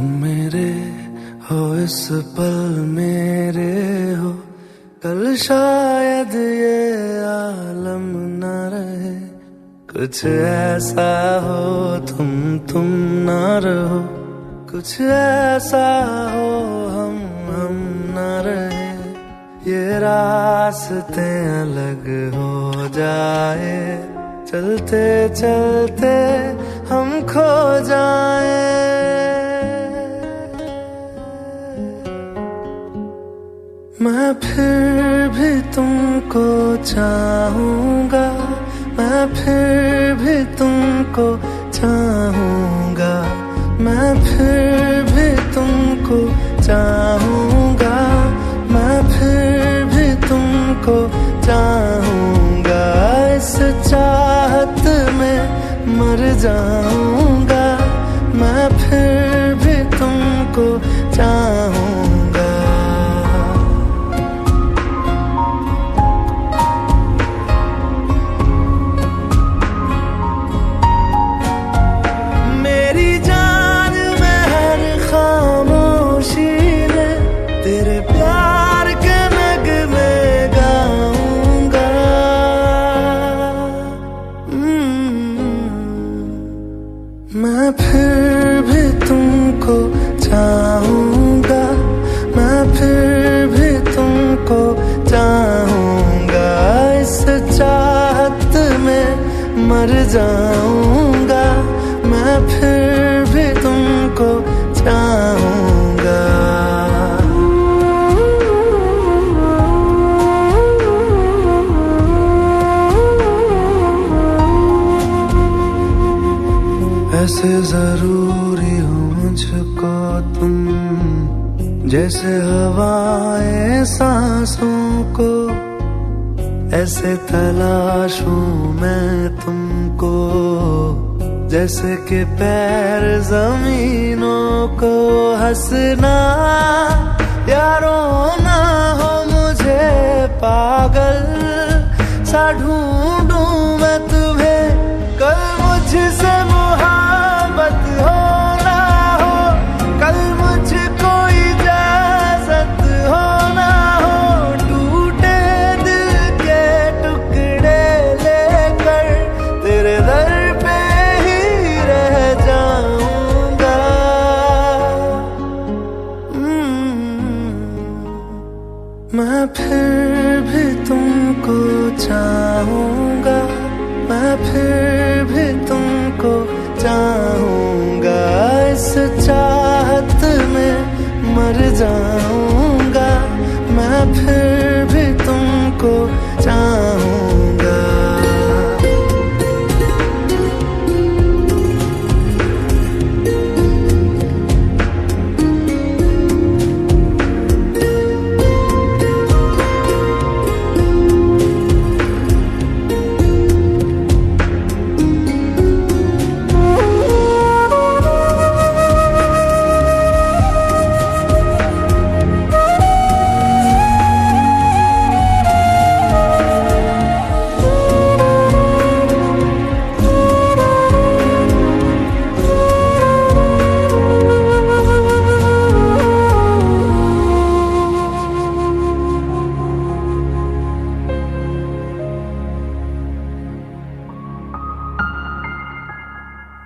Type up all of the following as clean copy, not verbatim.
तुम मेरे हो इस पल मेरे हो, कल शायद ये आलम न रहे। कुछ ऐसा हो तुम ना रहो, कुछ ऐसा हो हम ना रहे। ये रास्ते अलग हो जाए, चलते चलते हम खो जाए। मैं फिर भी तुमको चाहूंगा, मैं फिर भी तुमको चाहूंगा, मैं फिर भी तुमको चाहूंगा, मैं फिर भी तुमको चाहूंगा। इस चाहत में मर जाऊंगा, मैं फिर भी तुमको चाहूंगा। मेरी जान में हर खामोशी में तेरे प्यार के नगमे गाऊंगा। मैं फिर भी तुमको चाहूंगा, मैं फिर भी तुमको चाहूंगा। इस चाहत में मर जाऊंगा, मैं फिर भी तुमको चाहूंगा। ऐसे जरूरी हो मुझको तुम, जैसे हवाएं सांसों को। ऐसे तलाशूं मैं तुमको, जैसे कि पैर जमीनों को। हंसना या रोना हो मुझे पागल सा ढूंढूं मैं तुम्हें। कल मुझसे मोहब्बत हो ना हो, कल मुझको इजाजत हो ना हो। टूटे दिल के टुकड़े लेकर तेरे दर पे ही रह जाऊंगा। मैं फिर भी तुमको चाहूंगा, मैं फिर भी तुमको चाहूंगा। इस चाहत में मर जाऊंगा, मैं फिर भी तुमको चाहूंगा।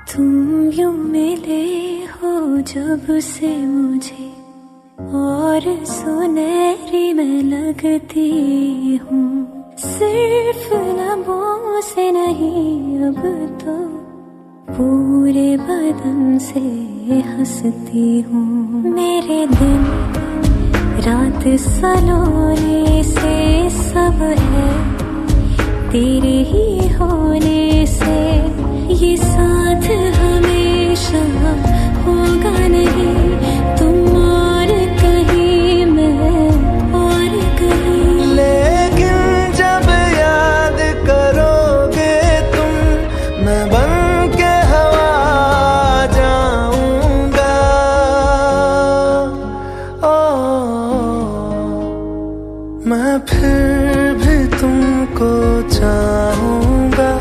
तुम यूं मिले हो जब से मुझे, और सुनहरी मैं लगती हूँ। सिर्फ लबों से नहीं अब तो पूरे बदन से हंसती हूँ। मेरे दिन रात सलोने से सब है तेरे ही होने से। ये साथ हमेशा होगा नहीं, तुम और कहीं मैं और कहीं। लेकिन जब याद करोगे तुम, मैं बन के हवा जाऊंगा। मैं फिर भी तुमको चाहूंगा,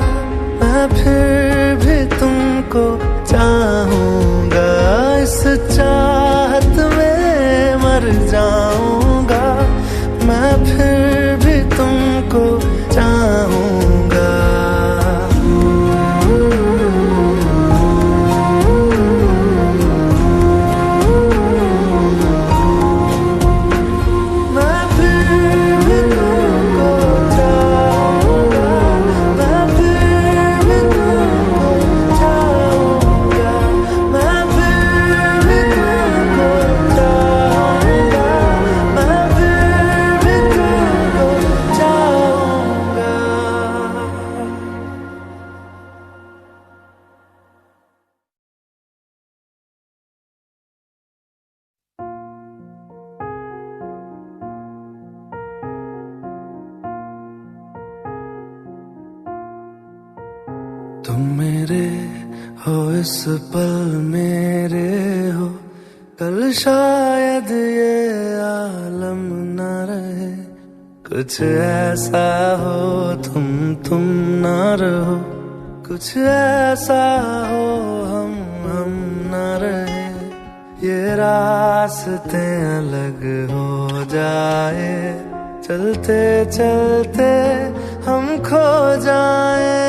मैं फिर भी तुमको चाहूंगा। इस चाहत में मर जाऊंगा, मैं फिर भी तुमको चाहूंगा। तुम मेरे हो इस पल मेरे हो, कल शायद ये आलम न रहे। कुछ ऐसा हो तुम न रहो, कुछ ऐसा हो हम न रहे। ये रास्ते अलग हो जाए, चलते चलते हम खो जाए।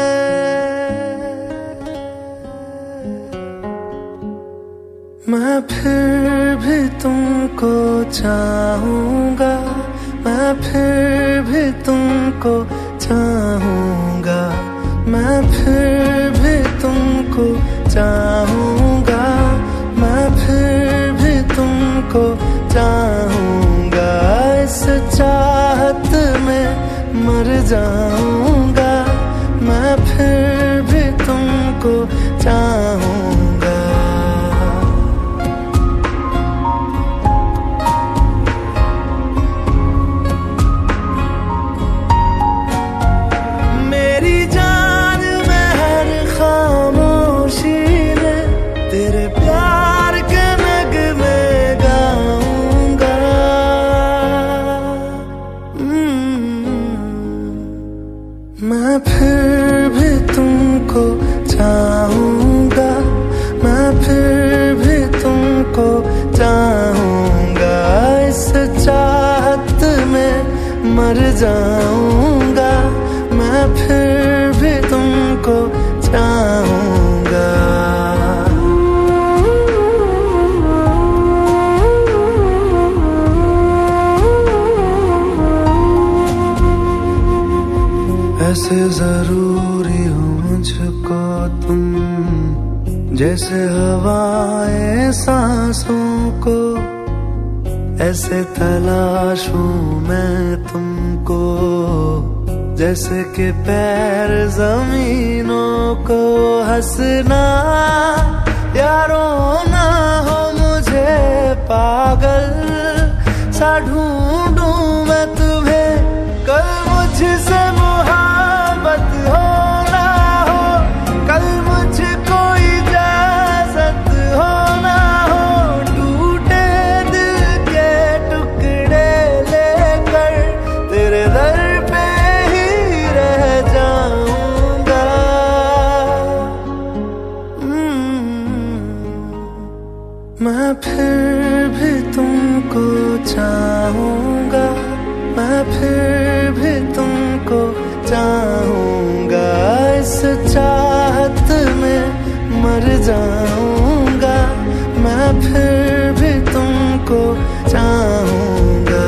मैं फिर भी तुमको चाहूंगा, मैं फिर भी तुमको चाहूंगा, मैं फिर भी तुमको चाहूंगा, मैं फिर भी तुमको चाहूंगा। इस चाहत में मर जाऊंगा, मैं फिर भी तुमको चाहूंगा। मैं फिर भी तुमको चाहूंगा, मैं फिर भी तुमको चाहूंगा। इस चाहत में मर जाऊंगा, मैं फिर भी तुमको चाहूंगा। ऐसे जरूरी हो मुझको तुम, जैसे हवाएं सांसों को। ऐसे तलाशूं मैं तुमको, जैसे कि पैर जमीनों को। हंसना या रोना हो मुझे पागल सा ढूंढूं मैं तुम्हें। कल मुझसे मोहब्बत हो ना हो, कल मुझको इजाजत हो ना हो। टूटे दिल के टुकड़े लेकर तेरे दर पे ही रह जाऊंगा। मैं फिर भी तुमको चाहूंगा, मैं फिर भी तुमको चाहूंगा। इस चाहत में मर जाऊंगा, मैं फिर भी तुमको चाहूंगा।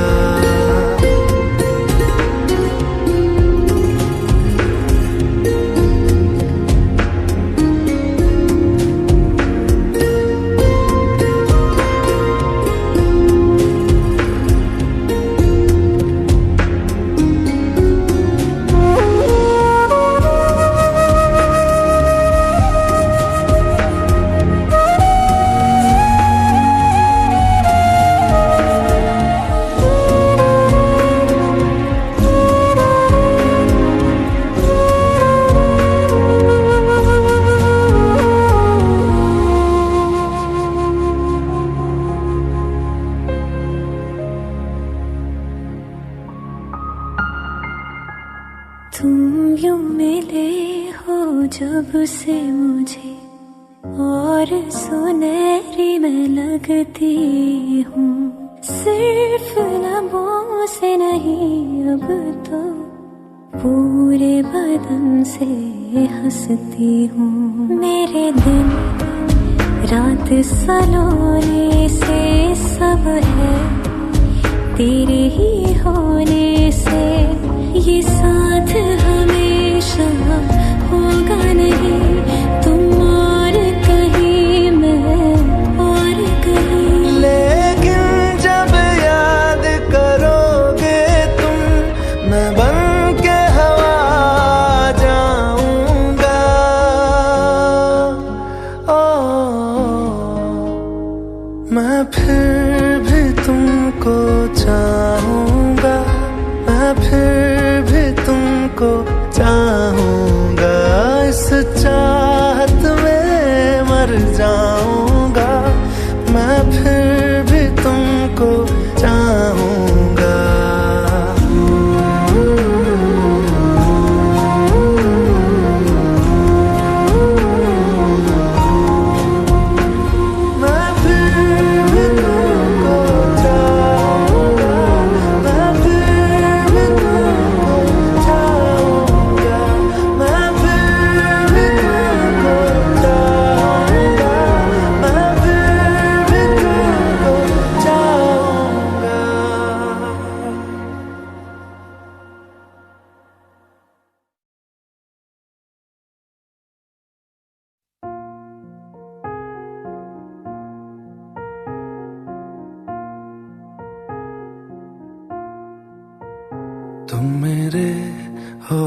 तुम यूं मिले हो जब से मुझे, और सुनहरी मैं लगती हूँ। सिर्फ लबों से नहीं अब तो पूरे बदन से हंसती हूँ। मेरे दिन रात सलोने से सब है तेरे ही होने से। ये साथ हमेशा होगा नहीं, तुम और कहीं मैं और कहीं। लेकिन जब याद करोगे तुम, मैं बन के हवा जाऊंगा। मैं फिर भी तुमको चाहूंगा, मैं फिर भी तुमको चाहूंगा। इस चाहत में मर जाऊंगा, मैं फिर भी तुमको चाहूंगा। मैं फिर भी तुमको चाहूंगा, मैं फिर भी तुमको चाहूंगा, मैं फिर भी तुमको चाहूंगा, मैं फिर भी तुमको चाहूंगा। तुम मेरे हो